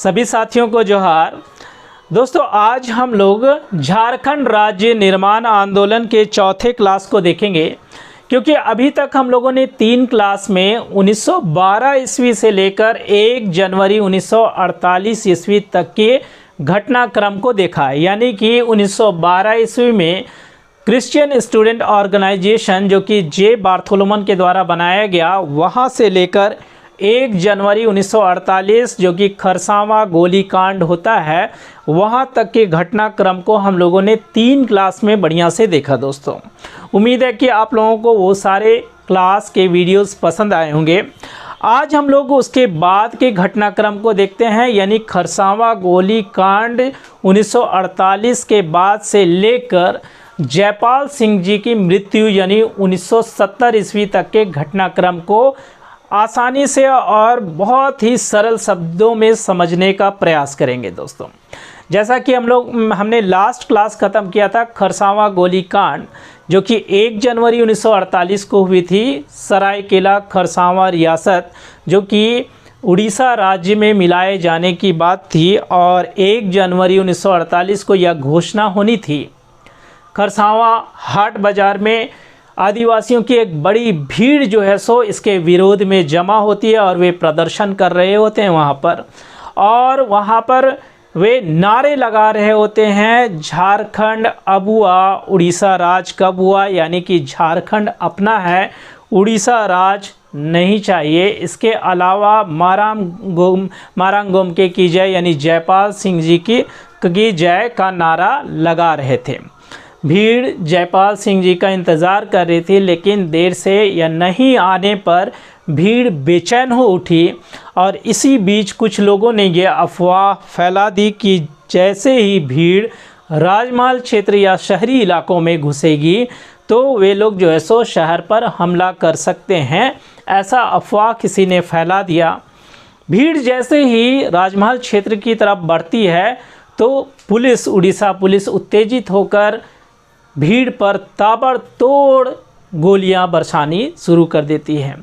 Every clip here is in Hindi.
सभी साथियों को जोहार। दोस्तों, आज हम लोग झारखंड राज्य निर्माण आंदोलन के चौथे क्लास को देखेंगे, क्योंकि अभी तक हम लोगों ने 3 क्लास में 1912 ईस्वी से लेकर 1 जनवरी 1948 ईस्वी तक के घटनाक्रम को देखा है। यानी कि 1912 ईस्वी में क्रिश्चियन स्टूडेंट ऑर्गेनाइजेशन जो कि जे बार्थोलोमन के द्वारा बनाया गया, वहाँ से लेकर 1 जनवरी 1948 जो कि खरसावा गोलीकांड होता है, वहाँ तक के घटनाक्रम को हम लोगों ने 3 क्लास में बढ़िया से देखा। दोस्तों, उम्मीद है कि आप लोगों को वो सारे क्लास के वीडियोस पसंद आए होंगे। आज हम लोग उसके बाद के घटनाक्रम को देखते हैं, यानी खरसावा गोलीकांड 1948 के बाद से लेकर जयपाल सिंह जी की मृत्यु यानी 1970 ईस्वी तक के घटनाक्रम को आसानी से और बहुत ही सरल शब्दों में समझने का प्रयास करेंगे। दोस्तों, जैसा कि हमने लास्ट क्लास ख़त्म किया था खरसावा गोलीकांड, जो कि 1 जनवरी 1948 को हुई थी। सरायकेला खरसावा रियासत जो कि उड़ीसा राज्य में मिलाए जाने की बात थी, और 1 जनवरी 1948 को यह घोषणा होनी थी। खरसावा हाट बाज़ार में आदिवासियों की एक बड़ी भीड़ जो है सो इसके विरोध में जमा होती है, और वे प्रदर्शन कर रहे होते हैं वहाँ पर, और वहाँ पर वे नारे लगा रहे होते हैं, झारखंड अब हुआ, उड़ीसा राज कब हुआ, यानी कि झारखंड अपना है, उड़ीसा राज नहीं चाहिए। इसके अलावा मारांग गोमके की जय यानी जयपाल सिंह जी की जय का नारा लगा रहे थे। भीड़ जयपाल सिंह जी का इंतज़ार कर रही थी, लेकिन देर से या नहीं आने पर भीड़ बेचैन हो उठी, और इसी बीच कुछ लोगों ने ये अफवाह फैला दी कि जैसे ही भीड़ राजमहल क्षेत्र या शहरी इलाकों में घुसेगी तो वे लोग जो है सो शहर पर हमला कर सकते हैं। ऐसा अफवाह किसी ने फैला दिया। भीड़ जैसे ही राजमहल क्षेत्र की तरफ बढ़ती है तो पुलिस, उड़ीसा पुलिस उत्तेजित होकर भीड़ पर ताबड़तोड़ गोलियां बरसानी शुरू कर देती है,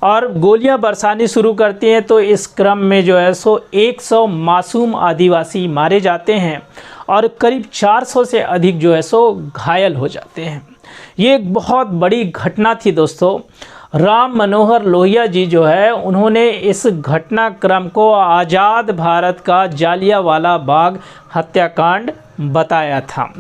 और गोलियां बरसानी शुरू करती हैं तो इस क्रम में जो है सो 100 मासूम आदिवासी मारे जाते हैं, और करीब 400 से अधिक जो है सो घायल हो जाते हैं। ये एक बहुत बड़ी घटना थी। दोस्तों, राम मनोहर लोहिया जी जो है, उन्होंने इस घटनाक्रम को आज़ाद भारत का जालियांवाला बाग हत्याकांड बताया था।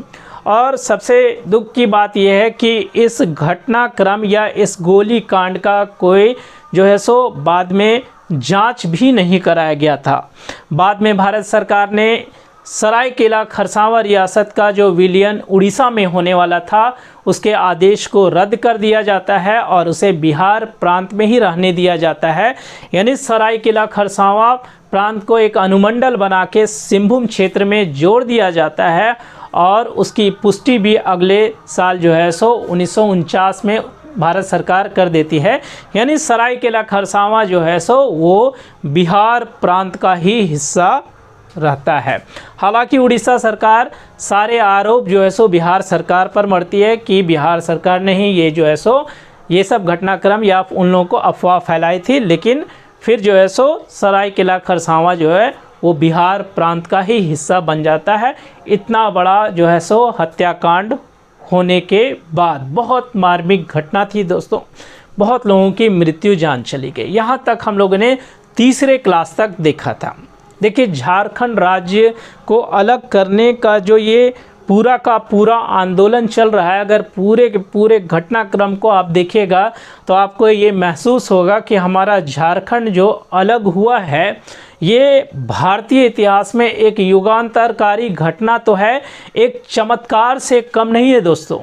और सबसे दुख की बात यह है कि इस घटनाक्रम या इस गोलीकांड का कोई जो है सो बाद में जांच भी नहीं कराया गया था। बाद में भारत सरकार ने सरायकेला खरसावा रियासत का जो विलयन उड़ीसा में होने वाला था, उसके आदेश को रद्द कर दिया जाता है और उसे बिहार प्रांत में ही रहने दिया जाता है। यानी सरायकेला खरसावा प्रांत को एक अनुमंडल बना के सिंहभूम क्षेत्र में जोड़ दिया जाता है, और उसकी पुष्टि भी अगले साल जो है सो 1949 में भारत सरकार कर देती है। यानी सरायकेला खरसावा जो है सो वो बिहार प्रांत का ही हिस्सा रहता है। हालांकि उड़ीसा सरकार सारे आरोप जो है सो बिहार सरकार पर मढ़ती है कि बिहार सरकार ने ही ये जो है सो ये सब घटनाक्रम या उन लोगों को अफवाह फैलाई थी, लेकिन फिर जो है सो सरायकेला खरसावा जो है वो बिहार प्रांत का ही हिस्सा बन जाता है। इतना बड़ा जो है सो हत्याकांड होने के बाद बहुत मार्मिक घटना थी। दोस्तों, बहुत लोगों की मृत्यु जान चली गई। यहाँ तक हम लोगों ने तीसरे क्लास तक देखा था। देखिए, झारखंड राज्य को अलग करने का जो ये पूरा का पूरा आंदोलन चल रहा है, अगर पूरे के पूरे घटनाक्रम को आप देखिएगा तो आपको ये महसूस होगा कि हमारा झारखंड जो अलग हुआ है, ये भारतीय इतिहास में एक युगांतरकारी घटना तो है, एक चमत्कार से कम नहीं है। दोस्तों,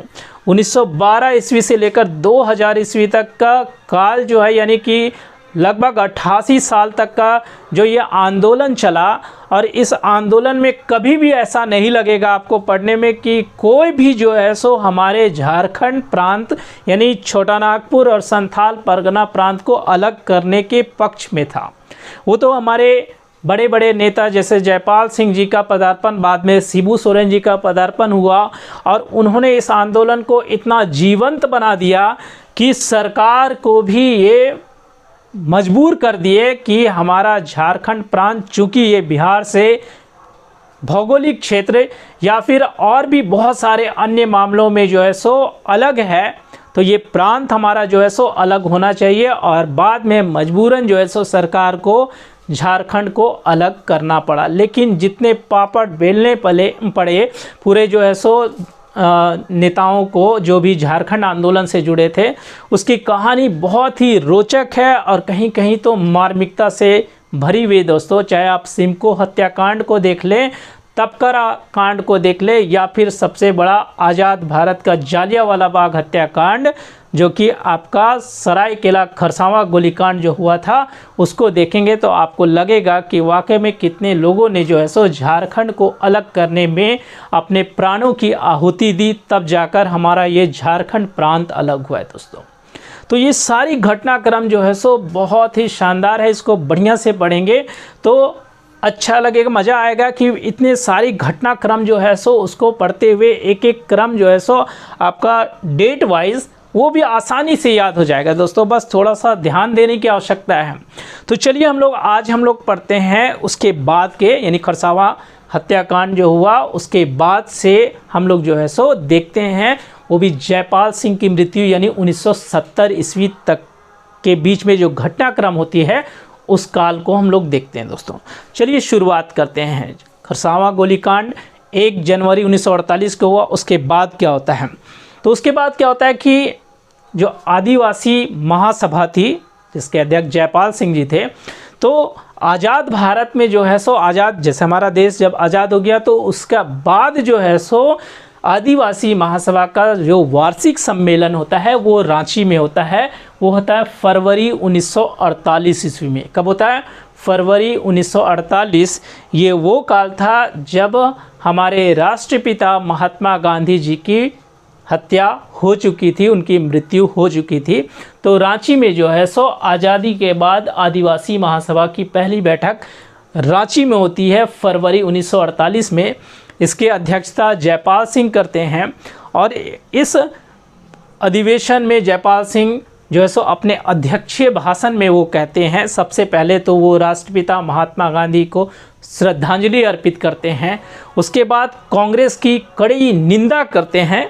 1912 ईस्वी से लेकर 2000 ईस्वी तक का काल जो है, यानी कि लगभग 88 साल तक का जो ये आंदोलन चला, और इस आंदोलन में कभी भी ऐसा नहीं लगेगा आपको पढ़ने में कि कोई भी जो है सो हमारे झारखंड प्रांत यानी छोटा नागपुर और संथाल परगना प्रांत को अलग करने के पक्ष में था। वो तो हमारे बड़े बड़े नेता जैसे जयपाल सिंह जी का पदार्पण, बाद में शिबू सोरेन जी का पदार्पण हुआ, और उन्होंने इस आंदोलन को इतना जीवंत बना दिया कि सरकार को भी ये मजबूर कर दिए कि हमारा झारखंड प्रांत, चूँकि ये बिहार से भौगोलिक क्षेत्र या फिर और भी बहुत सारे अन्य मामलों में जो है सो अलग है, तो ये प्रांत हमारा जो है सो अलग होना चाहिए। और बाद में मजबूरन जो है सो सरकार को झारखंड को अलग करना पड़ा। लेकिन जितने पापड़ बेलने पड़े पूरे जो है सो नेताओं को, जो भी झारखंड आंदोलन से जुड़े थे, उसकी कहानी बहुत ही रोचक है और कहीं कहीं तो मार्मिकता से भरी हुई दोस्तों। चाहे आप सिमको हत्याकांड को देख लें, तपकरा कांड को देख ले, या फिर सबसे बड़ा आज़ाद भारत का जालियांवाला बाग हत्याकांड, जो कि आपका सरायकेला खरसावां गोलीकांड जो हुआ था, उसको देखेंगे तो आपको लगेगा कि वाकई में कितने लोगों ने जो है सो झारखंड को अलग करने में अपने प्राणों की आहुति दी, तब जाकर हमारा ये झारखंड प्रांत अलग हुआ है दोस्तों। तो ये सारी घटनाक्रम जो है सो बहुत ही शानदार है, इसको बढ़िया से पढ़ेंगे तो अच्छा लगेगा, मज़ा आएगा कि इतने सारी घटनाक्रम जो है सो उसको पढ़ते हुए एक एक क्रम जो है सो आपका डेट वाइज वो भी आसानी से याद हो जाएगा दोस्तों। बस थोड़ा सा ध्यान देने की आवश्यकता है। तो चलिए आज हम लोग पढ़ते हैं उसके बाद के, यानी खरसावां हत्याकांड जो हुआ उसके बाद से हम लोग जो है सो देखते हैं, वो भी जयपाल सिंह की मृत्यु यानी 1970 ईस्वी तक के बीच में जो घटनाक्रम होती है उस काल को हम लोग देखते हैं दोस्तों। चलिए शुरुआत करते हैं। खरसावां गोलीकांड 1 जनवरी 1948 को हुआ। उसके बाद क्या होता है, तो उसके बाद क्या होता है कि जो आदिवासी महासभा थी जिसके अध्यक्ष जयपाल सिंह जी थे, तो आज़ाद भारत में जो है सो आज़ाद, जैसे हमारा देश जब आज़ाद हो गया तो उसका बाद जो है सो आदिवासी महासभा का जो वार्षिक सम्मेलन होता है वो रांची में होता है। वो होता है फरवरी 1948 ईस्वी में। कब होता है? फरवरी 1948। ये वो काल था जब हमारे राष्ट्रपिता महात्मा गांधी जी की हत्या हो चुकी थी, उनकी मृत्यु हो चुकी थी। तो रांची में जो है सो आज़ादी के बाद आदिवासी महासभा की पहली बैठक रांची में होती है फरवरी 1948 में। इसके अध्यक्षता जयपाल सिंह करते हैं और इस अधिवेशन में जयपाल सिंह जो है सो अपने अध्यक्षीय भाषण में वो कहते हैं, सबसे पहले तो वो राष्ट्रपिता महात्मा गांधी को श्रद्धांजलि अर्पित करते हैं। उसके बाद कांग्रेस की कड़ी निंदा करते हैं,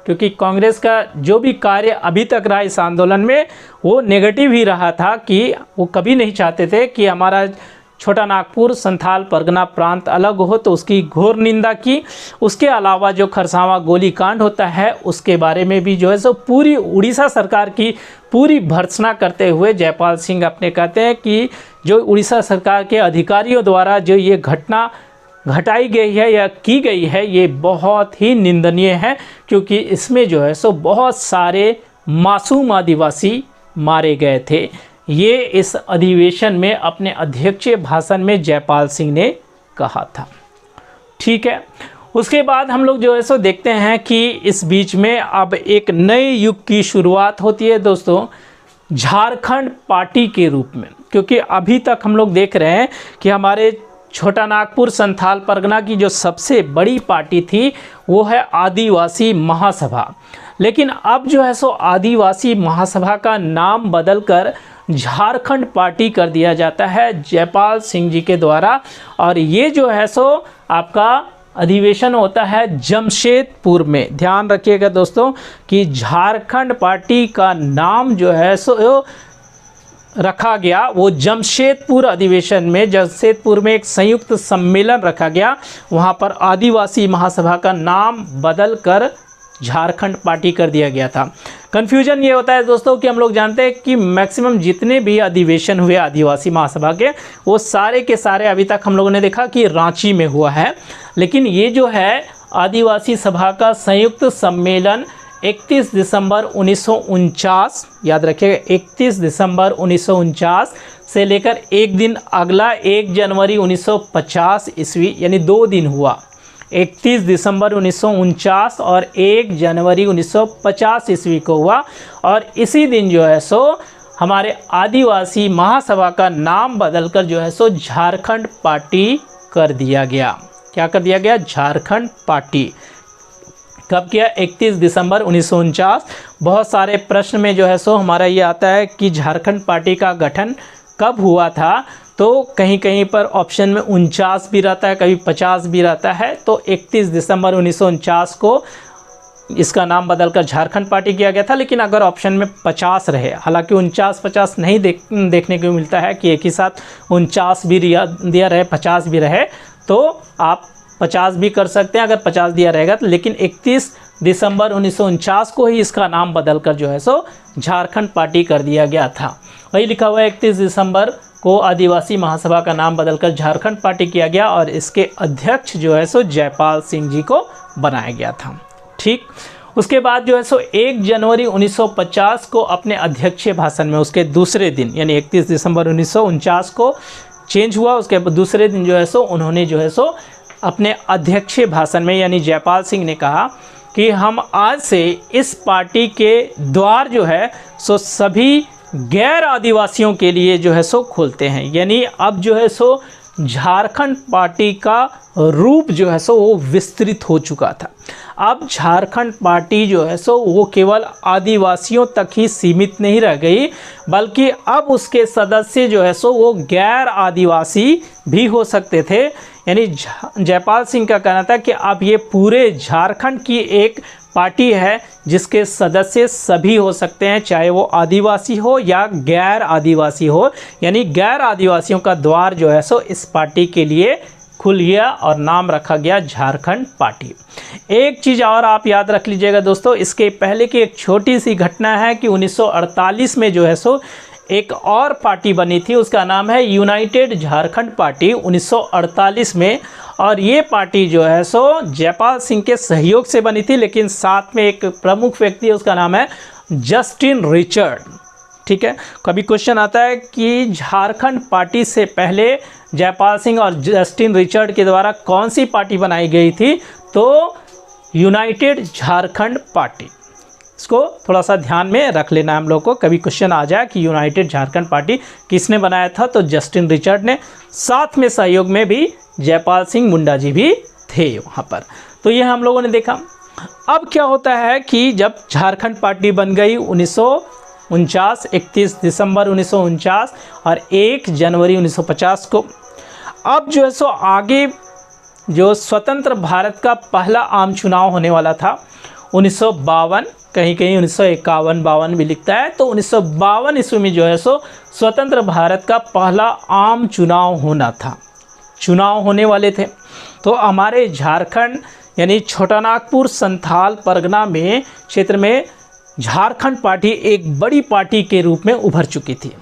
क्योंकि कांग्रेस का जो भी कार्य अभी तक रहा इस आंदोलन में वो नेगेटिव ही रहा था, कि वो कभी नहीं चाहते थे कि हमारा छोटा नागपुर संथाल परगना प्रांत अलग हो, तो उसकी घोर निंदा की। उसके अलावा जो खरसावां गोलीकांड होता है उसके बारे में भी जो है सो पूरी उड़ीसा सरकार की पूरी भर्त्सना करते हुए जयपाल सिंह अपने कहते हैं कि जो उड़ीसा सरकार के अधिकारियों द्वारा जो ये घटना घटाई गई है या की गई है ये बहुत ही निंदनीय है, क्योंकि इसमें जो है सो बहुत सारे मासूम आदिवासी मारे गए थे। ये इस अधिवेशन में अपने अध्यक्षीय भाषण में जयपाल सिंह ने कहा था। ठीक है, उसके बाद हम लोग जो है सो देखते हैं कि इस बीच में अब एक नए युग की शुरुआत होती है दोस्तों, झारखंड पार्टी के रूप में। क्योंकि अभी तक हम लोग देख रहे हैं कि हमारे छोटा नागपुर संथाल परगना की जो सबसे बड़ी पार्टी थी वो है आदिवासी महासभा, लेकिन अब जो है सो आदिवासी महासभा का नाम बदलकर झारखंड पार्टी कर दिया जाता है जयपाल सिंह जी के द्वारा। और ये जो है सो आपका अधिवेशन होता है जमशेदपुर में। ध्यान रखिएगा दोस्तों कि झारखंड पार्टी का नाम जो है सो रखा गया वो जमशेदपुर अधिवेशन में। जमशेदपुर में एक संयुक्त सम्मेलन रखा गया, वहाँ पर आदिवासी महासभा का नाम बदल कर झारखंड पार्टी कर दिया गया था। कन्फ्यूजन ये होता है दोस्तों कि हम लोग जानते हैं कि मैक्सिमम जितने भी अधिवेशन हुए आदिवासी महासभा के वो सारे के सारे अभी तक हम लोगों ने देखा कि रांची में हुआ है, लेकिन ये जो है आदिवासी सभा का संयुक्त सम्मेलन 31 दिसंबर 1949, याद रखिएगा 31 दिसंबर 1949 से लेकर एक दिन अगला 1 जनवरी 1950 ईस्वी, यानी 2 दिन हुआ। 31 दिसंबर 1949 और 1 जनवरी 1950 ईस्वी को हुआ। और इसी दिन जो है सो हमारे आदिवासी महासभा का नाम बदलकर जो है सो झारखंड पार्टी कर दिया गया। क्या कर दिया गया? झारखंड पार्टी। कब किया? 31 दिसंबर 1949। बहुत सारे प्रश्न में जो है सो हमारा ये आता है कि झारखंड पार्टी का गठन कब हुआ था, तो कहीं कहीं पर ऑप्शन में 49 भी रहता है, कभी 50 भी रहता है। तो 31 दिसंबर 1949 को इसका नाम बदलकर झारखंड पार्टी किया गया था। लेकिन अगर ऑप्शन में 50 रहे, हालांकि 49-50 नहीं देखने को मिलता है कि एक ही साथ 49 भी दिया रहे 50 भी रहे, तो आप 50 भी कर सकते हैं अगर 50 दिया रहेगा तो। लेकिन 31 दिसंबर 1949 को ही इसका नाम बदलकर जो है सो झारखंड पार्टी कर दिया गया था। वही लिखा हुआ है 31 दिसंबर को आदिवासी महासभा का नाम बदलकर झारखंड पार्टी किया गया और इसके अध्यक्ष जो है सो जयपाल सिंह जी को बनाया गया था। ठीक, उसके बाद जो है सो 1 जनवरी 1950 को अपने अध्यक्षीय भाषण में उसके दूसरे दिन यानी 31 दिसंबर 1949 को चेंज हुआ, उसके दूसरे दिन जो है सो उन्होंने जो है सो अपने अध्यक्षीय भाषण में यानी जयपाल सिंह ने कहा कि हम आज से इस पार्टी के द्वार जो है सो सभी गैर आदिवासियों के लिए जो है सो खोलते हैं। यानी अब जो है सो झारखंड पार्टी का रूप जो है सो वो विस्तृत हो चुका था। अब झारखंड पार्टी जो है सो वो केवल आदिवासियों तक ही सीमित नहीं रह गई, बल्कि अब उसके सदस्य जो है सो वो गैर आदिवासी भी हो सकते थे। यानी जयपाल सिंह का कहना था कि अब ये पूरे झारखंड की एक पार्टी है जिसके सदस्य सभी हो सकते हैं, चाहे वो आदिवासी हो या गैर आदिवासी हो। यानी गैर आदिवासियों का द्वार जो है सो इस पार्टी के लिए खुल गया और नाम रखा गया झारखंड पार्टी। एक चीज़ और आप याद रख लीजिएगा दोस्तों, इसके पहले की एक छोटी सी घटना है कि 1948 में जो है सो एक और पार्टी बनी थी, उसका नाम है यूनाइटेड झारखंड पार्टी 1948 में। और ये पार्टी जो है सो जयपाल सिंह के सहयोग से बनी थी, लेकिन साथ में एक प्रमुख व्यक्ति है, उसका नाम है जस्टिन रिचर्ड। ठीक है, कभी क्वेश्चन आता है कि झारखंड पार्टी से पहले जयपाल सिंह और जस्टिन रिचर्ड के द्वारा कौन सी पार्टी बनाई गई थी, तो यूनाइटेड झारखंड पार्टी। इसको थोड़ा सा ध्यान में रख लेना हम लोग को, कभी क्वेश्चन आ जाए कि यूनाइटेड झारखंड पार्टी किसने बनाया था, तो जस्टिन रिचर्ड ने। साथ में सहयोग में भी जयपाल सिंह मुंडा जी भी थे वहाँ पर। तो ये हम लोगों ने देखा। अब क्या होता है कि जब झारखंड पार्टी बन गई 1949, 31 दिसंबर 1949 और 1 जनवरी 1950 को, अब जो है सो आगे जो स्वतंत्र भारत का पहला आम चुनाव होने वाला था 1952, कहीं कहीं 1951-52 भी लिखता है, तो 1952 ईस्वी में जो है सो स्वतंत्र भारत का पहला आम चुनाव होना था, चुनाव होने वाले थे। तो हमारे झारखंड यानी छोटानागपुर संथाल परगना में क्षेत्र में झारखंड पार्टी एक बड़ी पार्टी के रूप में उभर चुकी थी।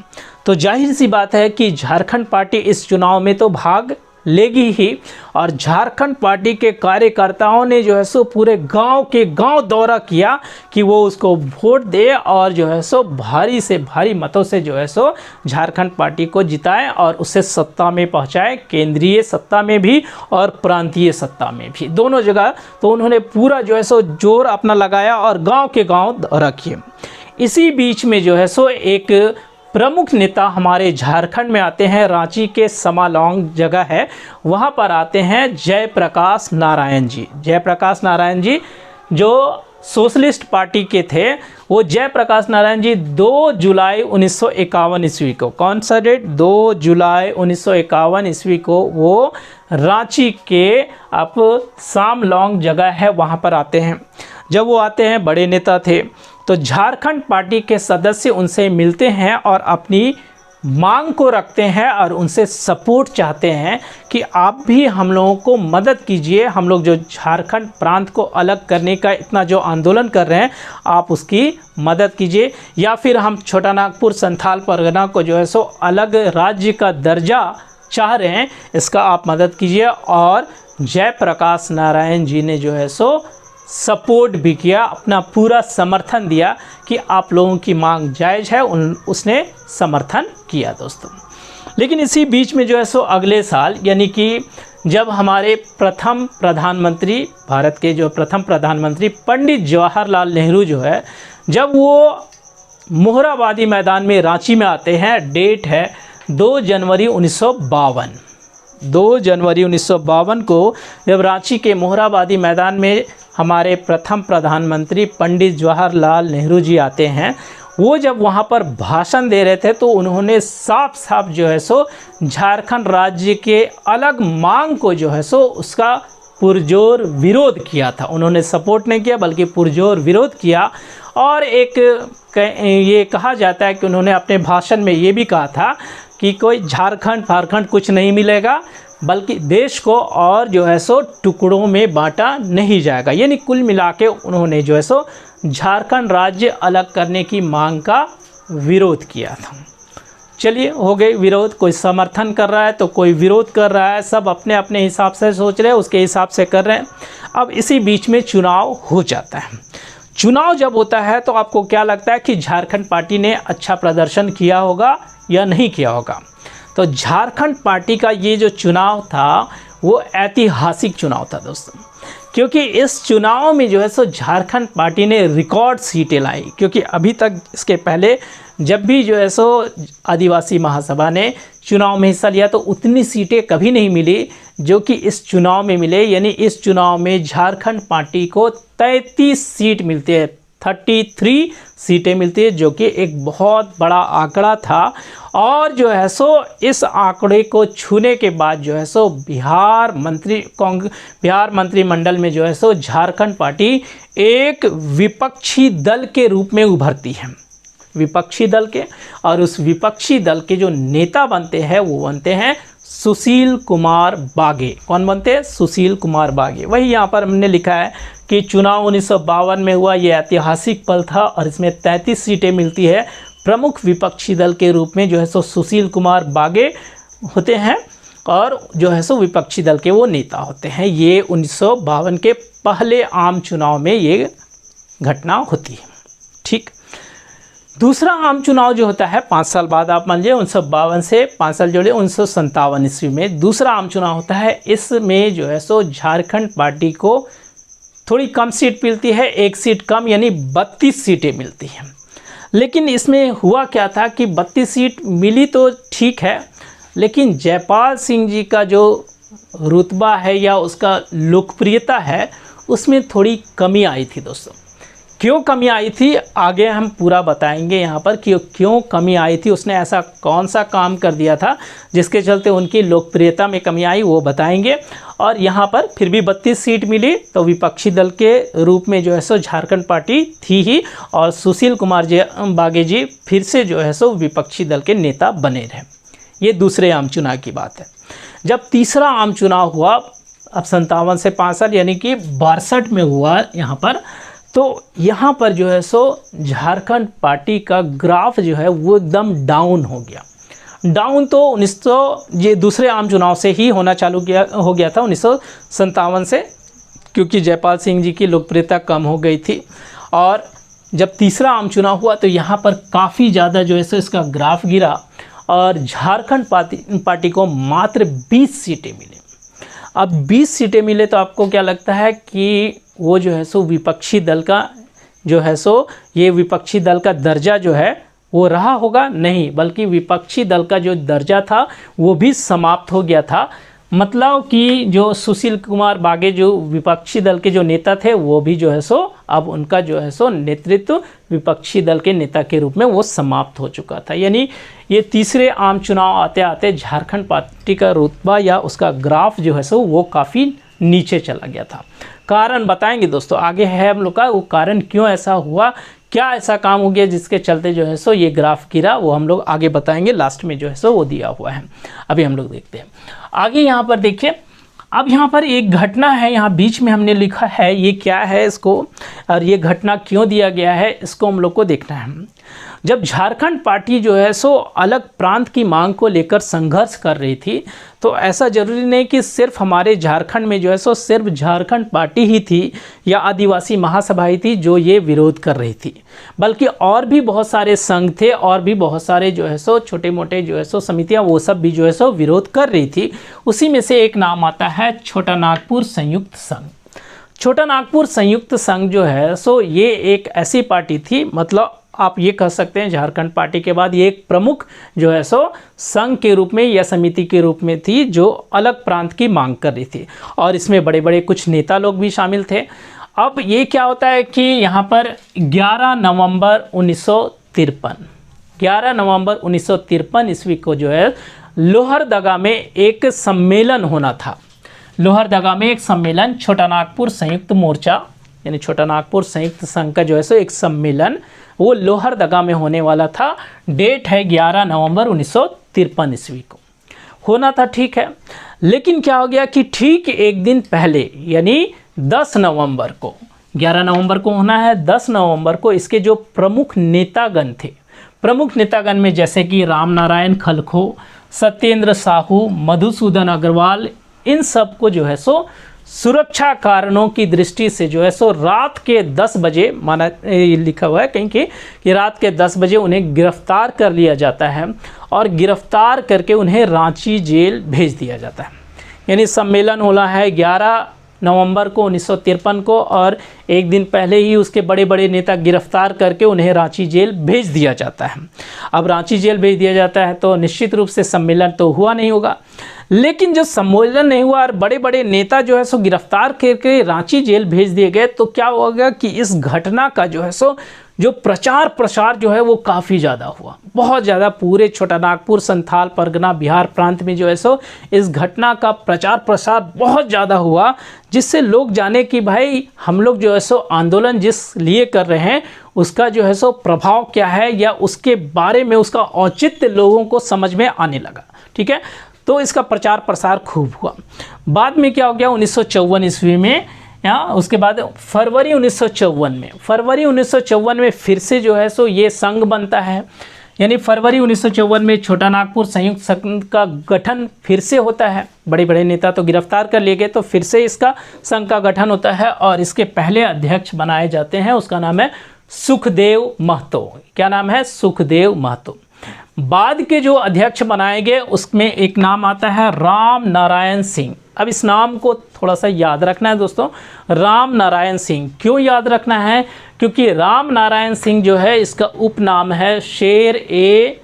तो जाहिर सी बात है कि झारखंड पार्टी इस चुनाव में तो भाग लेगी ही, और झारखंड पार्टी के कार्यकर्ताओं ने जो है सो पूरे गांव के गांव दौरा किया कि वो उसको वोट दे और जो है सो भारी से भारी मतों से जो है सो झारखंड पार्टी को जिताएं और उसे सत्ता में पहुंचाएं, केंद्रीय सत्ता में भी और प्रांतीय सत्ता में भी, दोनों जगह। तो उन्होंने पूरा जो है सो जोर अपना लगाया और गाँव के गाँव दौरा किए। इसी बीच में जो है सो एक प्रमुख नेता हमारे झारखंड में आते हैं, रांची के समालौंग जगह है, वहाँ पर आते हैं जयप्रकाश नारायण जी। जयप्रकाश नारायण जी जो सोशलिस्ट पार्टी के थे, वो जयप्रकाश नारायण जी 2 जुलाई 1951 ईस्वी को, कौन सा डेट, 2 जुलाई 1951 ईस्वी को वो रांची के अब समालौंग जगह है वहाँ पर आते हैं। जब वो आते हैं, बड़े नेता थे, तो झारखंड पार्टी के सदस्य उनसे मिलते हैं और अपनी मांग को रखते हैं और उनसे सपोर्ट चाहते हैं कि आप भी हम लोगों को मदद कीजिए, हम लोग जो झारखंड प्रांत को अलग करने का इतना जो आंदोलन कर रहे हैं आप उसकी मदद कीजिए, या फिर हम छोटानागपुर संथाल परगना को जो है सो अलग राज्य का दर्जा चाह रहे हैं, इसका आप मदद कीजिए। और जयप्रकाश नारायण जी ने जो है सो सपोर्ट भी किया, अपना पूरा समर्थन दिया कि आप लोगों की मांग जायज़ है, उसने समर्थन किया दोस्तों। लेकिन इसी बीच में जो है सो अगले साल यानी कि जब हमारे प्रथम प्रधानमंत्री, भारत के जो प्रथम प्रधानमंत्री पंडित जवाहरलाल नेहरू जो है, जब वो मोरहाबादी मैदान में रांची में आते हैं, डेट है 2 जनवरी 1952। 2 जनवरी 1952 को जब रांची के मोरहाबादी मैदान में हमारे प्रथम प्रधानमंत्री पंडित जवाहरलाल नेहरू जी आते हैं, वो जब वहाँ पर भाषण दे रहे थे तो उन्होंने साफ साफ जो है सो झारखंड राज्य के अलग मांग को जो है सो उसका पुरजोर विरोध किया था। उन्होंने सपोर्ट नहीं किया बल्कि पुरजोर विरोध किया। और ये कहा जाता है कि उन्होंने अपने भाषण में ये भी कहा था कि कोई झारखंड कुछ नहीं मिलेगा, बल्कि देश को और जो है सो टुकड़ों में बांटा नहीं जाएगा। यानी कुल मिला के उन्होंने जो है सो झारखंड राज्य अलग करने की मांग का विरोध किया था। चलिए, हो गए विरोध, कोई समर्थन कर रहा है तो कोई विरोध कर रहा है, सब अपने अपने हिसाब से सोच रहे हैं, उसके हिसाब से कर रहे हैं। अब इसी बीच में चुनाव हो जाता है। चुनाव जब होता है तो आपको क्या लगता है कि झारखंड पार्टी ने अच्छा प्रदर्शन किया होगा या नहीं किया होगा? तो झारखंड पार्टी का ये जो चुनाव था वो ऐतिहासिक चुनाव था दोस्तों, क्योंकि इस चुनाव में जो है सो झारखंड पार्टी ने रिकॉर्ड सीटें लाई। क्योंकि अभी तक इसके पहले जब भी जो है सो आदिवासी महासभा ने चुनाव में हिस्सा लिया तो उतनी सीटें कभी नहीं मिली जो कि इस चुनाव में मिले। यानी इस चुनाव में झारखंड पार्टी को 33 सीट मिलती है, 33 सीटें मिलती है, जो कि एक बहुत बड़ा आंकड़ा था। और जो है सो इस आंकड़े को छूने के बाद जो है सो बिहार मंत्रिमंडल में जो है सो झारखंड पार्टी एक विपक्षी दल के रूप में उभरती है, विपक्षी दल के। और उस विपक्षी दल के जो नेता बनते हैं वो बनते हैं सुशील कुमार बागे। कौन बनते हैं? सुशील कुमार बागे। वही यहाँ पर हमने लिखा है कि चुनाव 1952 में हुआ, ये ऐतिहासिक पल था और इसमें 33 सीटें मिलती है। प्रमुख विपक्षी दल के रूप में जो है सो सुशील कुमार बागे होते हैं और जो है सो विपक्षी दल के वो नेता होते हैं। ये 1952 के पहले आम चुनाव में ये घटना होती है। ठीक, दूसरा आम चुनाव जो होता है 5 साल बाद, आप मान लीजिए 1952 से 5 साल जोड़े 1957 ईस्वी में दूसरा आम चुनाव होता है। इसमें जो है सो झारखंड पार्टी को थोड़ी कम सीट मिलती है, एक सीट कम, यानी 32 सीटें मिलती हैं। लेकिन इसमें हुआ क्या था कि 32 सीट मिली तो ठीक है, लेकिन जयपाल सिंह जी का जो रुतबा है या उसका लोकप्रियता है उसमें थोड़ी कमी आई थी दोस्तों। क्यों कमी आई थी आगे हम पूरा बताएंगे यहाँ पर कि क्यों कमी आई थी, उसने ऐसा कौन सा काम कर दिया था जिसके चलते उनकी लोकप्रियता में कमी आई, वो बताएंगे। और यहाँ पर फिर भी 32 सीट मिली तो विपक्षी दल के रूप में जो है सो झारखंड पार्टी थी ही, और सुशील कुमार बागे जी फिर से जो है सो विपक्षी दल के नेता बने रहे। ये दूसरे आम चुनाव की बात है। जब तीसरा आम चुनाव हुआ, अब 57 से 5 साल यानी कि 62 में हुआ यहाँ पर, तो यहाँ पर जो है सो झारखंड पार्टी का ग्राफ जो है वो एकदम डाउन हो गया। डाउन तो ये दूसरे आम चुनाव से ही होना चालू हो गया था 1957 से, क्योंकि जयपाल सिंह जी की लोकप्रियता कम हो गई थी। और जब तीसरा आम चुनाव हुआ तो यहाँ पर काफ़ी ज़्यादा जो है सो इसका ग्राफ गिरा और झारखंड पार्टी को मात्र 20 सीटें मिली। अब 20 सीटें मिले तो आपको क्या लगता है कि वो जो है सो विपक्षी दल का जो है सो ये विपक्षी दल का दर्जा जो है वो रहा होगा? नहीं, बल्कि विपक्षी दल का जो दर्जा था वो भी समाप्त हो गया था। मतलब कि जो सुशील कुमार बागे जो विपक्षी दल के जो नेता थे वो भी जो है सो अब उनका जो है सो नेतृत्व विपक्षी दल के नेता के रूप में वो समाप्त हो चुका था। यानी ये तीसरे आम चुनाव आते आते झारखंड पार्टी का रुतबा या उसका ग्राफ जो है सो वो काफ़ी नीचे चला गया था। कारण बताएंगे दोस्तों, आगे है हम लोग का वो कारण क्यों ऐसा हुआ, क्या ऐसा काम हो गया जिसके चलते जो है सो ये ग्राफ गिरा, वो हम लोग आगे बताएंगे। लास्ट में जो है सो वो दिया हुआ है, अभी हम लोग देखते हैं आगे। यहाँ पर देखिए, अब यहाँ पर एक घटना है, यहाँ बीच में हमने लिखा है ये क्या है इसको, और ये घटना क्यों दिया गया है इसको हम लोग को देखना है। जब झारखंड पार्टी जो है सो अलग प्रांत की मांग को लेकर संघर्ष कर रही थी, तो ऐसा जरूरी नहीं कि सिर्फ हमारे झारखंड में जो है सो सिर्फ झारखंड पार्टी ही थी या आदिवासी महासभा ही थी जो ये विरोध कर रही थी, बल्कि और भी बहुत सारे संघ थे और भी बहुत सारे जो है सो छोटे मोटे जो है सो समितियां, वो सब भी जो है सो विरोध कर रही थी। उसी में से एक नाम आता है छोटा नागपुर संयुक्त संघ। छोटा नागपुर संयुक्त संघ जो है सो ये एक ऐसी पार्टी थी, मतलब आप ये कह सकते हैं झारखंड पार्टी के बाद ये एक प्रमुख जो है सो संघ के रूप में या समिति के रूप में थी जो अलग प्रांत की मांग कर रही थी। और इसमें बड़े बड़े कुछ नेता लोग भी शामिल थे। अब ये क्या होता है कि यहाँ पर 11 नवंबर 1953 ईस्वी को जो है लोहरदगा में एक सम्मेलन होना था। लोहरदगा में एक सम्मेलन, छोटा नागपुर संयुक्त मोर्चा यानी छोटा नागपुर संयुक्त संघ का जो है सो एक सम्मेलन वो लोहरदगा में होने वाला था। डेट है 11 नवंबर 1953 ईस्वी को होना था, ठीक है। लेकिन क्या हो गया कि ठीक एक दिन पहले यानी 10 नवंबर को, 11 नवंबर को होना है, 10 नवंबर को इसके जो प्रमुख नेतागण थे, प्रमुख नेतागण में जैसे कि राम नारायण खलखो, सत्येंद्र साहू, मधुसूदन अग्रवाल, इन सब को जो है सो सुरक्षा कारणों की दृष्टि से जो है सो रात के 10 बजे, माना लिखा हुआ है कहीं कि रात के 10 बजे उन्हें गिरफ्तार कर लिया जाता है और गिरफ्तार करके उन्हें रांची जेल भेज दिया जाता है। यानी सम्मेलन होना है 11 नवंबर को 1953 को और एक दिन पहले ही उसके बड़े बड़े नेता गिरफ्तार करके उन्हें रांची जेल भेज दिया जाता है। अब रांची जेल भेज दिया जाता है तो निश्चित रूप से सम्मेलन तो हुआ नहीं होगा, लेकिन जो सम्मेलन नहीं हुआ और बड़े बड़े नेता जो है सो गिरफ्तार करके रांची जेल भेज दिए गए तो क्या होगा कि इस घटना का जो है सो जो प्रचार प्रसार जो है वो काफ़ी ज़्यादा हुआ, बहुत ज़्यादा। पूरे छोटा नागपुर, संथाल परगना, बिहार प्रांत में जो है सो इस घटना का प्रचार प्रसार बहुत ज़्यादा हुआ, जिससे लोग जाने कि भाई हम लोग जो है सो आंदोलन जिस लिए कर रहे हैं उसका जो है सो प्रभाव क्या है या उसके बारे में उसका औचित्य लोगों को समझ में आने लगा, ठीक है। तो इसका प्रचार प्रसार खूब हुआ। बाद में क्या हो गया 1954 ईस्वी में, या उसके बाद फरवरी 1954 में फिर से जो है सो ये संघ बनता है। यानी फरवरी 1954 में छोटा नागपुर संयुक्त संघ का गठन फिर से होता है। बड़े बड़े नेता तो गिरफ्तार कर लिए गए तो फिर से इसका संघ का गठन होता है और इसके पहले अध्यक्ष बनाए जाते हैं, उसका नाम है सुखदेव महतो। क्या नाम है? सुखदेव महतो। बाद के जो अध्यक्ष बनाए गए उसमें एक नाम आता है राम नारायण सिंह। अब इस नाम को थोड़ा सा याद रखना है दोस्तों, राम नारायण सिंह। क्यों याद रखना है? क्योंकि राम नारायण सिंह जो है इसका उपनाम है शेर ए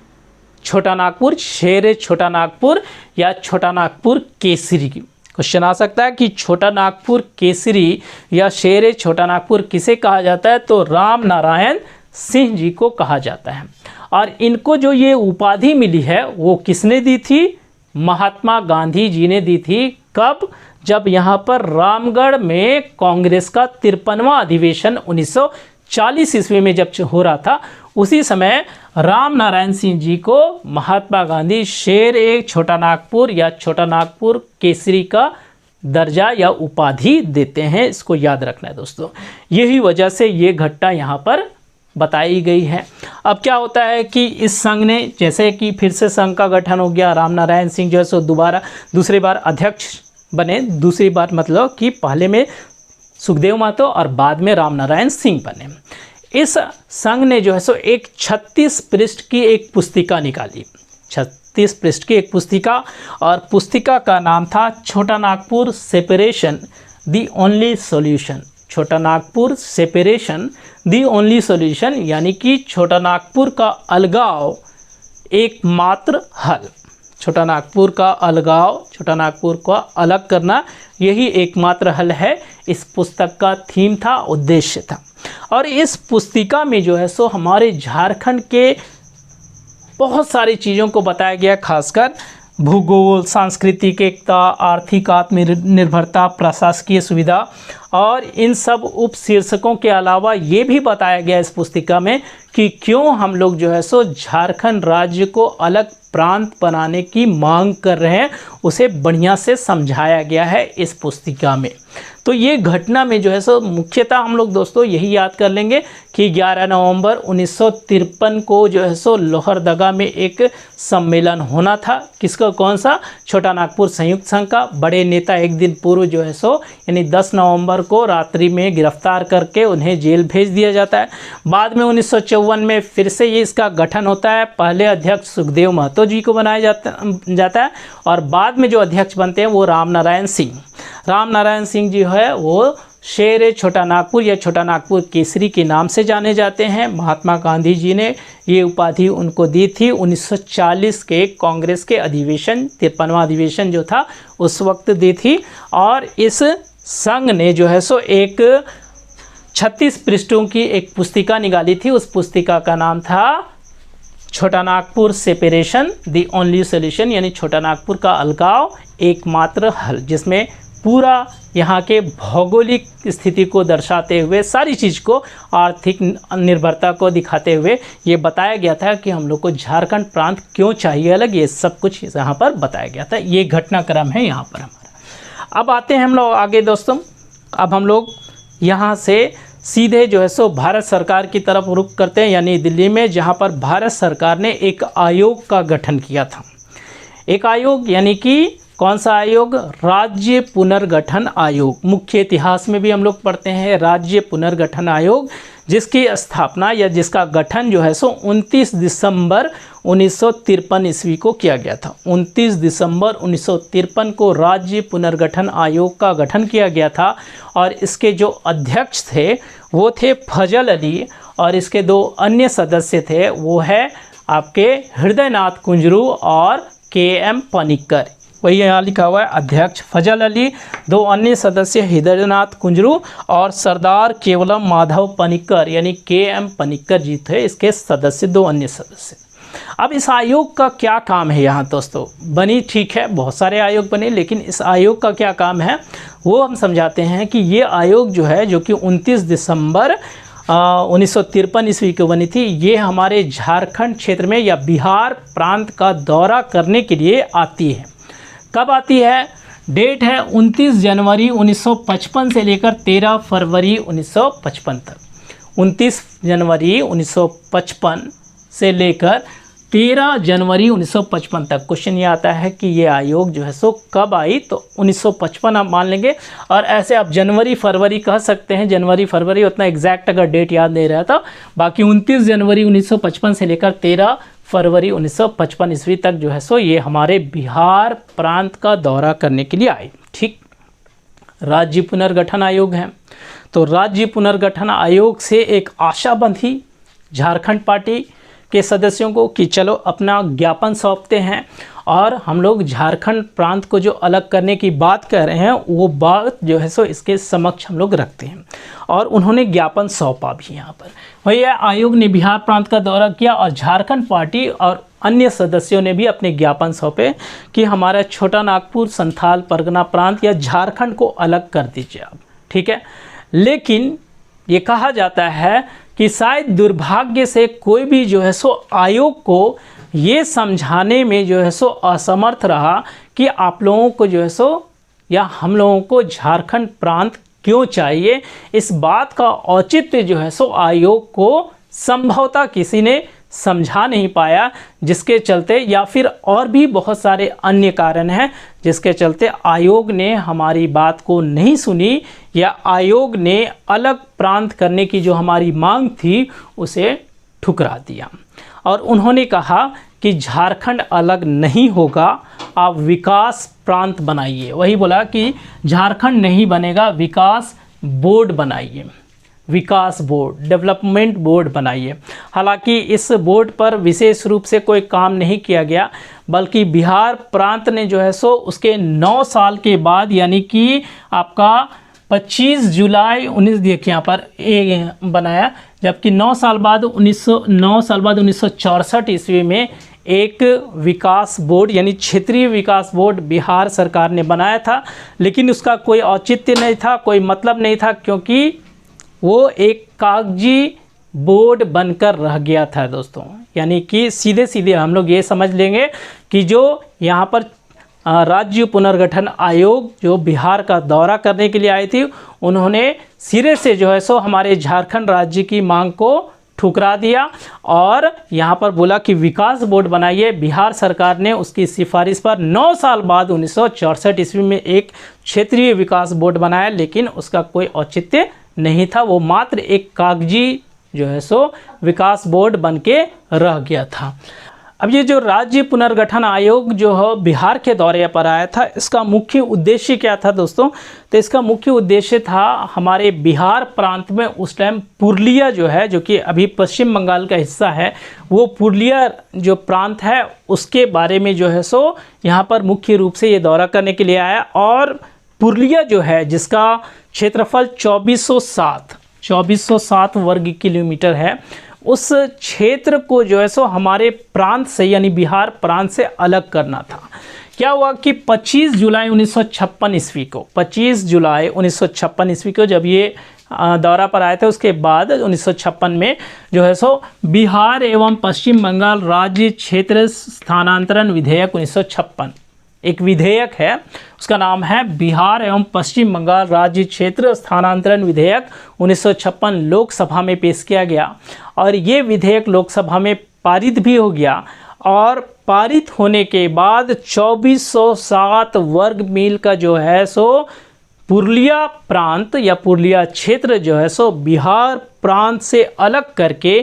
छोटा नागपुर, शेर ए छोटा नागपुर या छोटा नागपुर केसरी। क्वेश्चन आ सकता है कि छोटा नागपुर केसरी या शेर ए छोटा नागपुर किसे कहा जाता है? तो राम नारायण सिंह जी को कहा जाता है। और इनको जो ये उपाधि मिली है वो किसने दी थी? महात्मा गांधी जी ने दी थी। कब? जब यहाँ पर रामगढ़ में कांग्रेस का 53वां अधिवेशन 1940 ईस्वी में जब हो रहा था, उसी समय राम नारायण सिंह जी को महात्मा गांधी शेर ए छोटा नागपुर या छोटा नागपुर केसरी का दर्जा या उपाधि देते हैं। इसको याद रखना है दोस्तों। यही वजह से ये घटना यहाँ पर बताई गई है। अब क्या होता है कि इस संघ ने, जैसे कि फिर से संघ का गठन हो गया, राम नारायण सिंह जो है सो दूसरी बार अध्यक्ष बने। दूसरी बार मतलब कि पहले में सुखदेव महतो और बाद में राम नारायण सिंह बने। इस संघ ने जो है सो एक 36 पृष्ठ की एक पुस्तिका निकाली, 36 पृष्ठ की एक पुस्तिका, और पुस्तिका का नाम था Chota Nagpur separation the only solution. Chota Nagpur separation the only solution, यानी कि छोटा नागपुर का अलगाव एकमात्र हल। छोटा नागपुर का अलगाव, छोटा नागपुर को अलग करना, यही एकमात्र हल है। इस पुस्तक का थीम था, उद्देश्य था। और इस पुस्तिका में जो है सो हमारे झारखंड के बहुत सारी चीज़ों को बताया गया, खासकर भूगोल, सांस्कृतिक एकता, आर्थिक आत्मनिर्भरता, प्रशासकीय सुविधा, और इन सब उपशीर्षकों के अलावा ये भी बताया गया इस पुस्तिका में कि क्यों हम लोग जो है सो झारखंड राज्य को अलग प्रांत बनाने की मांग कर रहे हैं, उसे बढ़िया से समझाया गया है इस पुस्तिका में। तो ये घटना में जो है सो मुख्यतः हम लोग दोस्तों यही याद कर लेंगे कि 11 नवंबर 1953 को जो है सो लोहरदगा में एक सम्मेलन होना था। किसका? कौन सा? छोटा नागपुर संयुक्त संघ का। बड़े नेता एक दिन पूर्व जो है सो यानी 10 नवंबर को रात्रि में गिरफ्तार करके उन्हें जेल भेज दिया जाता है। बाद में 1954 में फिर से ये इसका गठन होता है। पहले अध्यक्ष सुखदेव महतो जी को बनाया जाता है और बाद में जो अध्यक्ष बनते हैं वो राम नारायण सिंह जी है, वो शेर छोटा नागपुर या छोटा नागपुर केसरी के नाम से जाने जाते हैं। महात्मा गांधी जी ने ये उपाधि उनको दी थी 1940 के कांग्रेस के अधिवेशन, 53वां अधिवेशन जो था उस वक्त दी थी। और इस संघ ने जो है सो एक 36 पृष्ठों की एक पुस्तिका निकाली थी। उस पुस्तिका का नाम था Chota Nagpur separation the only solution, यानी छोटा नागपुर का अलगाव एकमात्र हल, जिसमें पूरा यहाँ के भौगोलिक स्थिति को दर्शाते हुए सारी चीज़ को, आर्थिक निर्भरता को दिखाते हुए ये बताया गया था कि हम लोग को झारखंड प्रांत क्यों चाहिए अलग, ये सब कुछ यहाँ पर बताया गया था। ये घटनाक्रम है यहाँ पर हमारा। अब आते हैं हम लोग आगे दोस्तों। अब हम लोग यहाँ से सीधे जो है सो भारत सरकार की तरफ रुख करते हैं, यानी दिल्ली में, जहाँ पर भारत सरकार ने एक आयोग का गठन किया था। एक आयोग यानी कि कौन सा आयोग? राज्य पुनर्गठन आयोग। मुख्य इतिहास में भी हम लोग पढ़ते हैं राज्य पुनर्गठन आयोग, जिसकी स्थापना या जिसका गठन जो है सो 29 दिसंबर 1953 ईस्वी को किया गया था। 29 दिसंबर 1953 को राज्य पुनर्गठन आयोग का गठन किया गया था और इसके जो अध्यक्ष थे वो थे फजल अली, और इसके 2 अन्य सदस्य थे, वो है आपके हृदयनाथ कुंजरू और KM पनिक्कर। वही यहाँ लिखा हुआ है अध्यक्ष फजल अली, 2 अन्य सदस्य हृदयनाथ कुंजरू और सरदार केवलम माधव पनिक्कर, यानी KM पनिक्कर जी थे इसके सदस्य, 2 अन्य सदस्य। अब इस आयोग का क्या काम है यहाँ दोस्तों? बनी ठीक है, बहुत सारे आयोग बने, लेकिन इस आयोग का क्या काम है वो हम समझाते हैं कि ये आयोग जो है, जो कि 29 दिसंबर 1953 ईस्वी को बनी थी, ये हमारे झारखंड क्षेत्र में या बिहार प्रांत का दौरा करने के लिए आती है। कब आती है? डेट है 29 जनवरी 1955 से लेकर 13 फरवरी 1955 तक। 29 जनवरी 1955 से लेकर 13 जनवरी 1955 तक। क्वेश्चन ये आता है कि ये आयोग जो है सो कब आई, तो 1955 आप मान लेंगे, और ऐसे आप जनवरी फरवरी कह सकते हैं। जनवरी फरवरी उतना एग्जैक्ट अगर डेट याद नहीं रहा था, बाकी 29 जनवरी 1955 से लेकर 13 फरवरी 1955 ईस्वी तक जो है सो ये हमारे बिहार प्रांत का दौरा करने के लिए आई। ठीक, राज्य पुनर्गठन आयोग है, तो राज्य पुनर्गठन आयोग से एक आशा बंधी झारखंड पार्टी के सदस्यों को कि चलो अपना ज्ञापन सौंपते हैं और हम लोग झारखंड प्रांत को जो अलग करने की बात कर रहे हैं वो बात जो है सो इसके समक्ष हम लोग रखते हैं, और उन्होंने ज्ञापन सौंपा भी। यहाँ पर वही आयोग ने बिहार प्रांत का दौरा किया और झारखंड पार्टी और अन्य सदस्यों ने भी अपने ज्ञापन सौंपे कि हमारा छोटा नागपुर संथाल परगना प्रांत या झारखंड को अलग कर दीजिए आप। ठीक है, लेकिन ये कहा जाता है कि शायद दुर्भाग्य से कोई भी जो है सो आयोग को ये समझाने में जो है सो असमर्थ रहा कि आप लोगों को जो है सो या हम लोगों को झारखंड प्रांत क्यों चाहिए। इस बात का औचित्य जो है सो आयोग को संभवतः किसी ने समझा नहीं पाया, जिसके चलते, या फिर और भी बहुत सारे अन्य कारण हैं जिसके चलते आयोग ने हमारी बात को नहीं सुनी, या आयोग ने अलग प्रांत करने की जो हमारी मांग थी उसे ठुकरा दिया। और उन्होंने कहा कि झारखंड अलग नहीं होगा, आप विकास प्रांत बनाइए। वही बोला कि झारखंड नहीं बनेगा, विकास बोर्ड बनाइए, विकास बोर्ड, डेवलपमेंट बोर्ड बनाइए। हालांकि इस बोर्ड पर विशेष रूप से कोई काम नहीं किया गया, बल्कि बिहार प्रांत ने जो है सो उसके 9 साल के बाद, यानी कि आपका 25 जुलाई 19 देखिए यहाँ पर बनाया, जबकि 9 साल बाद 1964 ईस्वी में एक विकास बोर्ड यानी क्षेत्रीय विकास बोर्ड बिहार सरकार ने बनाया था। लेकिन उसका कोई औचित्य नहीं था, कोई मतलब नहीं था, क्योंकि वो एक कागजी बोर्ड बनकर रह गया था दोस्तों। यानी कि सीधे सीधे हम लोग ये समझ लेंगे कि जो यहाँ पर राज्य पुनर्गठन आयोग जो बिहार का दौरा करने के लिए आई थी, उन्होंने सिरे से जो है सो हमारे झारखंड राज्य की मांग को ठुकरा दिया और यहाँ पर बोला कि विकास बोर्ड बनाइए। बिहार सरकार ने उसकी सिफारिश पर 9 साल बाद 1964 ईस्वी में एक क्षेत्रीय विकास बोर्ड बनाया, लेकिन उसका कोई औचित्य नहीं था, वो मात्र एक कागजी जो है सो विकास बोर्ड बन के रह गया था। अब ये जो राज्य पुनर्गठन आयोग जो है बिहार के दौरे पर आया था, इसका मुख्य उद्देश्य क्या था दोस्तों? तो इसका मुख्य उद्देश्य था हमारे बिहार प्रांत में उस टाइम पुरुलिया जो है, जो कि अभी पश्चिम बंगाल का हिस्सा है, वो पुरुलिया जो प्रांत है उसके बारे में जो है सो यहाँ पर मुख्य रूप से ये दौरा करने के लिए आया। और पुरुलिया जो है जिसका क्षेत्रफल 2407 2407 वर्ग किलोमीटर है, उस क्षेत्र को जो है सो हमारे प्रांत से यानी बिहार प्रांत से अलग करना था। क्या हुआ कि 25 जुलाई 1956 ईस्वी को 25 जुलाई 1956 ईस्वी को जब ये दौरा पर आए थे, उसके बाद 1956 में जो है सो बिहार एवं पश्चिम बंगाल राज्य क्षेत्र स्थानांतरण विधेयक 1956 एक विधेयक है, उसका नाम है बिहार एवं पश्चिम बंगाल राज्य क्षेत्र स्थानांतरण विधेयक 1956 लोकसभा में पेश किया गया और ये विधेयक लोकसभा में पारित भी हो गया और पारित होने के बाद 2407 वर्ग मील का जो है सो पुरुलिया प्रांत या पुरुलिया क्षेत्र जो है सो बिहार प्रांत से अलग करके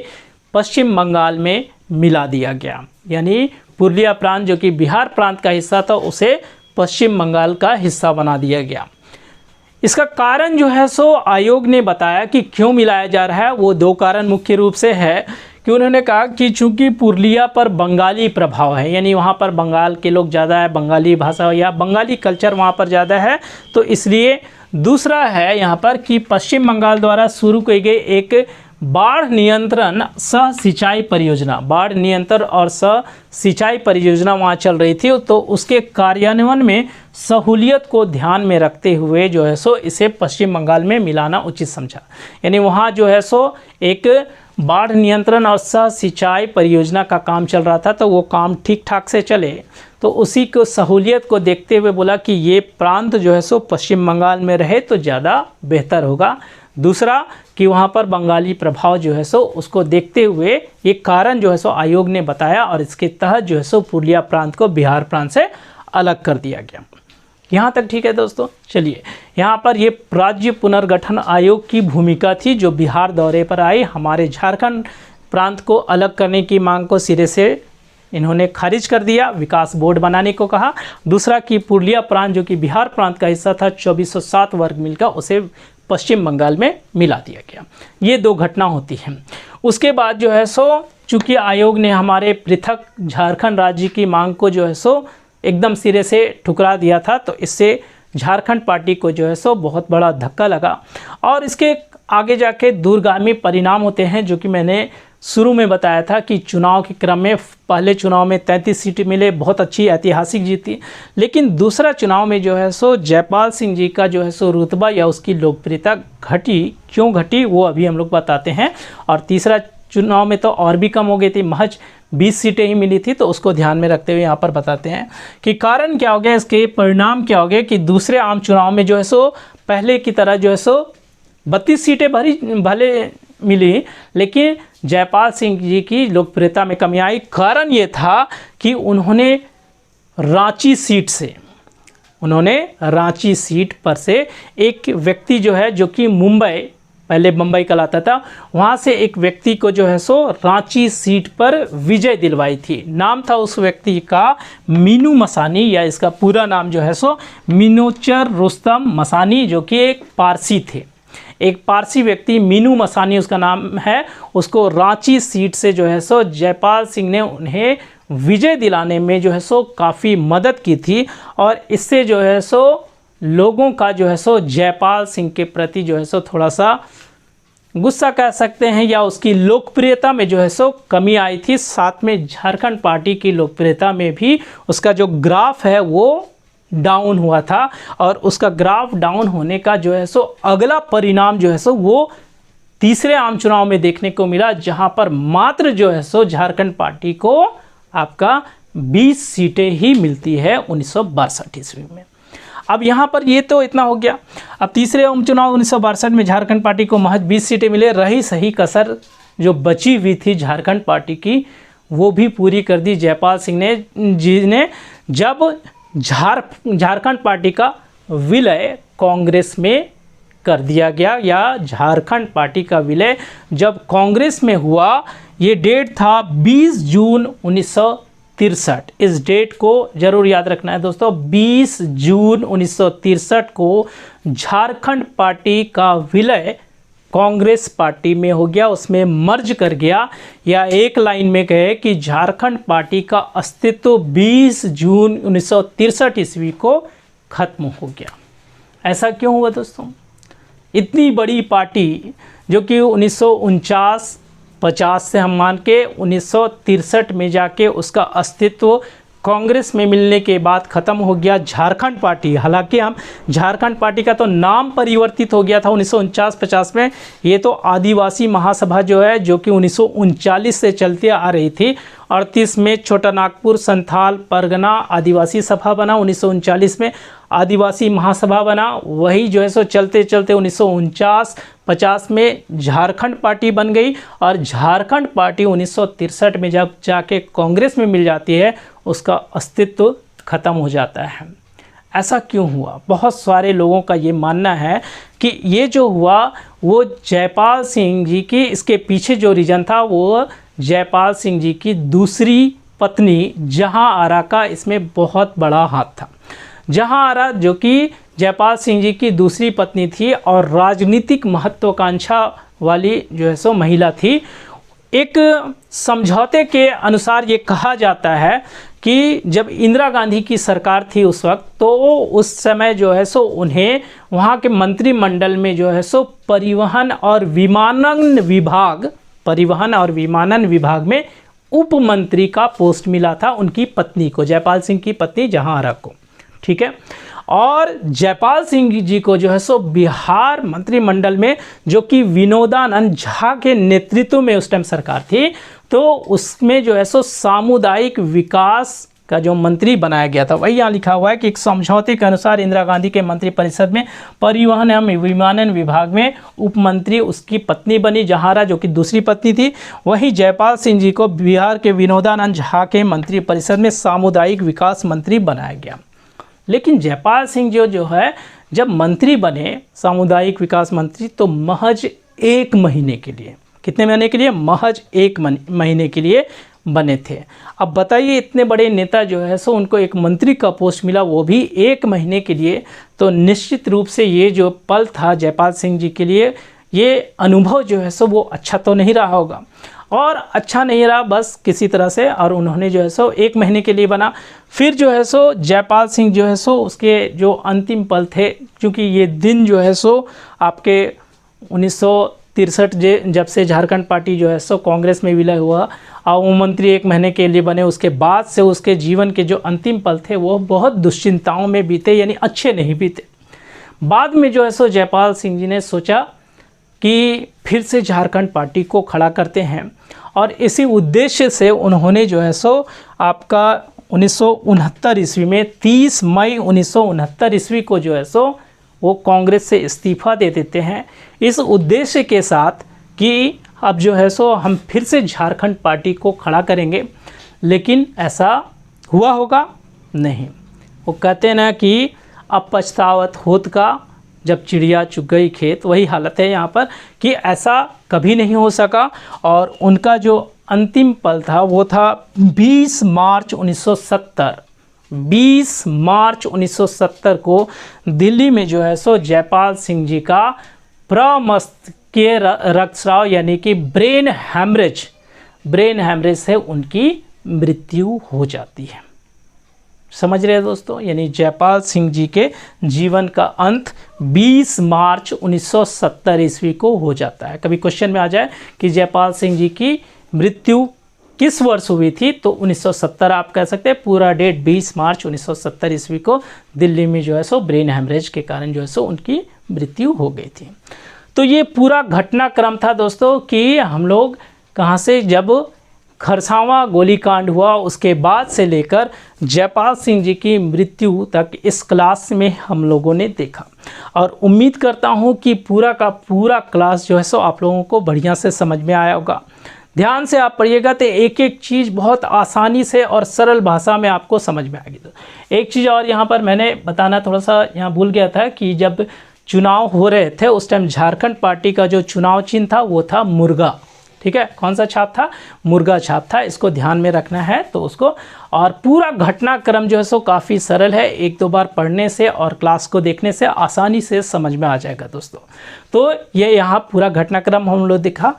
पश्चिम बंगाल में मिला दिया गया। यानी पुरुलिया प्रांत जो कि बिहार प्रांत का हिस्सा था उसे पश्चिम बंगाल का हिस्सा बना दिया गया। इसका कारण जो है सो आयोग ने बताया कि क्यों मिलाया जा रहा है। वो दो कारण मुख्य रूप से है कि उन्होंने कहा कि चूंकि पुरुलिया पर बंगाली प्रभाव है, यानी वहाँ पर बंगाल के लोग ज़्यादा है, बंगाली भाषा या बंगाली कल्चर वहाँ पर ज़्यादा है, तो इसलिए। दूसरा है यहाँ पर कि पश्चिम बंगाल द्वारा शुरू की गई एक बाढ़ नियंत्रण सह सिंचाई परियोजना, बाढ़ नियंत्रण और सह सिंचाई परियोजना वहाँ चल रही थी, तो उसके कार्यान्वयन में सहूलियत को ध्यान में रखते हुए जो है सो इसे पश्चिम बंगाल में मिलाना उचित समझा। यानी वहाँ जो है सो एक बाढ़ नियंत्रण और सह सिंचाई परियोजना का काम चल रहा था, तो वो काम ठीक ठाक से चले, तो उसी को सहूलियत को देखते हुए बोला कि ये प्रांत जो है सो पश्चिम बंगाल में रहे तो ज़्यादा बेहतर होगा। दूसरा कि वहाँ पर बंगाली प्रभाव जो है सो उसको देखते हुए ये कारण जो है सो आयोग ने बताया और इसके तहत जो है सो पुरुलिया प्रांत को बिहार प्रांत से अलग कर दिया गया। यहाँ तक ठीक है दोस्तों। चलिए, यहाँ पर ये राज्य पुनर्गठन आयोग की भूमिका थी जो बिहार दौरे पर आई। हमारे झारखंड प्रांत को अलग करने की मांग को सिरे से इन्होंने खारिज कर दिया, विकास बोर्ड बनाने को कहा। दूसरा कि पुरुलिया प्रांत जो कि बिहार प्रांत का हिस्सा था 2407 वर्ग मील का, उसे पश्चिम बंगाल में मिला दिया गया। ये दो घटना होती हैं। उसके बाद जो है सो चूँकि आयोग ने हमारे पृथक झारखंड राज्य की मांग को जो है सो एकदम सिरे से ठुकरा दिया था, तो इससे झारखंड पार्टी को जो है सो बहुत बड़ा धक्का लगा और इसके आगे जाके दूरगामी परिणाम होते हैं, जो कि मैंने शुरू में बताया था कि चुनाव के क्रम में पहले चुनाव में 33 सीटें मिले, बहुत अच्छी ऐतिहासिक जीती, लेकिन दूसरा चुनाव में जो है सो जयपाल सिंह जी का जो है सो रुतबा या उसकी लोकप्रियता घटी। क्यों घटी वो अभी हम लोग बताते हैं। और तीसरा चुनाव में तो और भी कम हो गई थी, महज 20 सीटें ही मिली थी, तो उसको ध्यान में रखते हुए यहाँ पर बताते हैं कि कारण क्या हो गया, इसके परिणाम क्या हो गए कि दूसरे आम चुनाव में जो है सो पहले की तरह जो है सो 32 सीटें भले मिली, लेकिन जयपाल सिंह जी की लोकप्रियता में कमी आई। कारण ये था कि उन्होंने रांची सीट पर से एक व्यक्ति जो है, जो कि मुंबई, पहले मुंबई कहलाता था, वहाँ से एक व्यक्ति को जो है सो रांची सीट पर विजय दिलवाई थी। नाम था उस व्यक्ति का मीनू मसानी, या इसका पूरा नाम जो है सो मिनोचर रुस्तम मसानी, जो कि एक पारसी थे। एक पारसी व्यक्ति मीनू मसानी उसका नाम है, उसको रांची सीट से जो है सो जयपाल सिंह ने उन्हें विजय दिलाने में जो है सो काफ़ी मदद की थी और इससे जो है सो लोगों का जो है सो जयपाल सिंह के प्रति जो है सो थोड़ा सा गुस्सा कह सकते हैं, या उसकी लोकप्रियता में जो है सो कमी आई थी। साथ में झारखंड पार्टी की लोकप्रियता में भी उसका जो ग्राफ है वो डाउन हुआ था और उसका ग्राफ डाउन होने का जो है सो अगला परिणाम जो है सो वो तीसरे आम चुनाव में देखने को मिला, जहां पर मात्र जो है सो झारखंड पार्टी को आपका 20 सीटें ही मिलती है 1962 ईस्वी में। अब यहाँ पर ये तो इतना हो गया। अब तीसरे आम चुनाव 1962 में झारखंड पार्टी को महज 20 सीटें मिले। रही सही कसर जो बची हुई थी झारखंड पार्टी की, वो भी पूरी कर दी जयपाल सिंह ने जब झारखंड पार्टी का विलय कांग्रेस में कर दिया गया, या झारखंड पार्टी का विलय जब कांग्रेस में हुआ। ये डेट था 20 जून 1963। इस डेट को जरूर याद रखना है दोस्तों। 20 जून 1963 को झारखंड पार्टी का विलय कांग्रेस पार्टी में हो गया, उसमें मर्ज कर गया, या एक लाइन में कहे कि झारखंड पार्टी का अस्तित्व 20 जून 1963 ईस्वी को खत्म हो गया। ऐसा क्यों हुआ दोस्तों? इतनी बड़ी पार्टी जो कि 1949-50 से हम मान के 1963 में जाके उसका अस्तित्व कांग्रेस में मिलने के बाद ख़त्म हो गया झारखंड पार्टी। हालांकि हम झारखंड पार्टी का तो नाम परिवर्तित हो गया था 1949-50 में। ये तो आदिवासी महासभा जो है, जो कि 1939 से चलती आ रही थी। 38 में छोटा नागपुर संथाल परगना आदिवासी सभा बना, 1939 में आदिवासी महासभा बना। वही जो है सो चलते चलते 1949-50 में झारखंड पार्टी बन गई, और झारखंड पार्टी 1963 में जब जाके कांग्रेस में मिल जाती है, उसका अस्तित्व खत्म हो जाता है। ऐसा क्यों हुआ? बहुत सारे लोगों का ये मानना है कि ये जो हुआ वो जयपाल सिंह जी की, इसके पीछे जो रीज़न था वो जयपाल सिंह जी की दूसरी पत्नी जहां आरा का इसमें बहुत बड़ा हाथ था। जहां आरा जो कि जयपाल सिंह जी की दूसरी पत्नी थी और राजनीतिक महत्वाकांक्षा वाली जो है सो महिला थी। एक समझौते के अनुसार ये कहा जाता है कि जब इंदिरा गांधी की सरकार थी उस वक्त, तो उस समय जो है सो उन्हें वहाँ के मंत्रिमंडल में जो है सो परिवहन और विमानन विभाग में उप मंत्री का पोस्ट मिला था उनकी पत्नी को, जयपाल सिंह की पत्नी जहां आरा को। ठीक है। और जयपाल सिंह जी को जो है सो बिहार मंत्रिमंडल में, जो कि विनोदानंद झा के नेतृत्व में उस टाइम सरकार थी, तो उसमें जो है सो सामुदायिक विकास का जो मंत्री बनाया गया था। वही यहाँ लिखा हुआ है कि एक समझौते के अनुसार इंदिरा गांधी के मंत्रिपरिषद में परिवहन एवं विमानन विभाग में उप मंत्री उसकी पत्नी बनी जहां आरा, जो कि दूसरी पत्नी थी। वहीं जयपाल सिंह जी को बिहार के विनोदानंद झा के मंत्रिपरिषद में सामुदायिक विकास मंत्री बनाया गया। लेकिन जयपाल सिंह जो है जब मंत्री बने सामुदायिक विकास मंत्री, तो महज 1 महीने के लिए, कितने महीने के लिए? महज 1 महीने के लिए बने थे। अब बताइए, इतने बड़े नेता जो है सो उनको एक मंत्री का पोस्ट मिला, वो भी 1 महीने के लिए। तो निश्चित रूप से ये जो पल था जयपाल सिंह जी के लिए, ये अनुभव जो है सो वो अच्छा तो नहीं रहा होगा, और अच्छा नहीं रहा बस किसी तरह से। और उन्होंने जो है सो 1 महीने के लिए बना। फिर जो है सो जयपाल सिंह जो है सो उसके जो अंतिम पल थे, क्योंकि ये दिन जो है सो आपके 1963 जब से झारखंड पार्टी जो है सो कांग्रेस में विलय हुआ और वो मंत्री 1 महीने के लिए बने, उसके बाद से उसके जीवन के जो अंतिम पल थे वो बहुत दुश्चिंताओं में बीते, यानी अच्छे नहीं बीते। बाद में जो है सो जयपाल सिंह जी ने सोचा कि फिर से झारखंड पार्टी को खड़ा करते हैं, और इसी उद्देश्य से उन्होंने जो है सो आपका 1969 ईस्वी में 30 मई 1969 ईस्वी को जो है सो वो कांग्रेस से इस्तीफा दे देते हैं, इस उद्देश्य के साथ कि अब जो है सो हम फिर से झारखंड पार्टी को खड़ा करेंगे। लेकिन ऐसा हुआ होगा नहीं। वो कहते हैं ना कि अब पछतावत होत का जब चिड़िया चुग गई खेत, वही हालत है यहाँ पर कि ऐसा कभी नहीं हो सका। और उनका जो अंतिम पल था वो था 20 मार्च 1970। 20 मार्च 1970 को दिल्ली में जो है सो जयपाल सिंह जी का प्रमस्तिष्कीय रक्तस्राव यानी कि ब्रेन हैमरेज से उनकी मृत्यु हो जाती है। समझ रहे हैं दोस्तों, यानी जयपाल सिंह जी के जीवन का अंत 20 मार्च 1970 ईस्वी को हो जाता है। कभी क्वेश्चन में आ जाए कि जयपाल सिंह जी की मृत्यु किस वर्ष हुई थी, तो 1970 आप कह सकते हैं। पूरा डेट 20 मार्च 1970 ईस्वी को दिल्ली में जो है सो ब्रेन हैमरेज के कारण जो है सो उनकी मृत्यु हो गई थी। तो ये पूरा घटनाक्रम था दोस्तों कि हम लोग कहाँ से, जब खरसावां गोलीकांड हुआ उसके बाद से लेकर जयपाल सिंह जी की मृत्यु तक इस क्लास में हम लोगों ने देखा। और उम्मीद करता हूँ कि पूरा का पूरा क्लास जो है सो आप लोगों को बढ़िया से समझ में आया होगा। ध्यान से आप पढ़िएगा तो एक एक चीज़ बहुत आसानी से और सरल भाषा में आपको समझ में आएगी। तो एक चीज़ और यहाँ पर मैंने बताना थोड़ा सा यहाँ भूल गया था कि जब चुनाव हो रहे थे उस टाइम झारखंड पार्टी का जो चुनाव चिन्ह था वो था मुर्गा। ठीक है, कौन सा छाप था? मुर्गा छाप था। इसको ध्यान में रखना है तो उसको। और पूरा घटनाक्रम जो है सो काफ़ी सरल है, 1-2 बार पढ़ने से और क्लास को देखने से आसानी से समझ में आ जाएगा दोस्तों। तो ये यहाँ पूरा घटनाक्रम हम लोग देखा।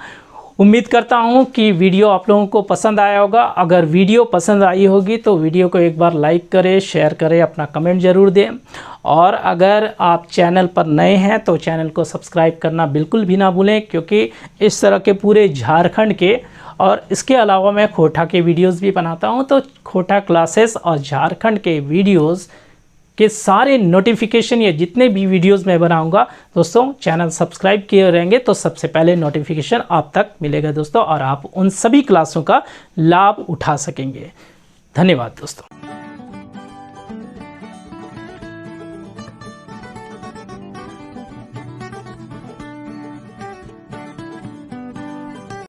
उम्मीद करता हूं कि वीडियो आप लोगों को पसंद आया होगा। अगर वीडियो पसंद आई होगी तो वीडियो को एक बार लाइक करें, शेयर करें, अपना कमेंट ज़रूर दें। और अगर आप चैनल पर नए हैं तो चैनल को सब्सक्राइब करना बिल्कुल भी ना भूलें, क्योंकि इस तरह के पूरे झारखंड के और इसके अलावा मैं खोटा के वीडियोस भी बनाता हूं, तो खोटा क्लासेस और झारखंड के वीडियोस के सारे नोटिफिकेशन या जितने भी वीडियोस मैं बनाऊंगा दोस्तों, चैनल सब्सक्राइब किए रहेंगे तो सबसे पहले नोटिफिकेशन आप तक मिलेगा दोस्तों, और आप उन सभी क्लासों का लाभ उठा सकेंगे। धन्यवाद दोस्तों।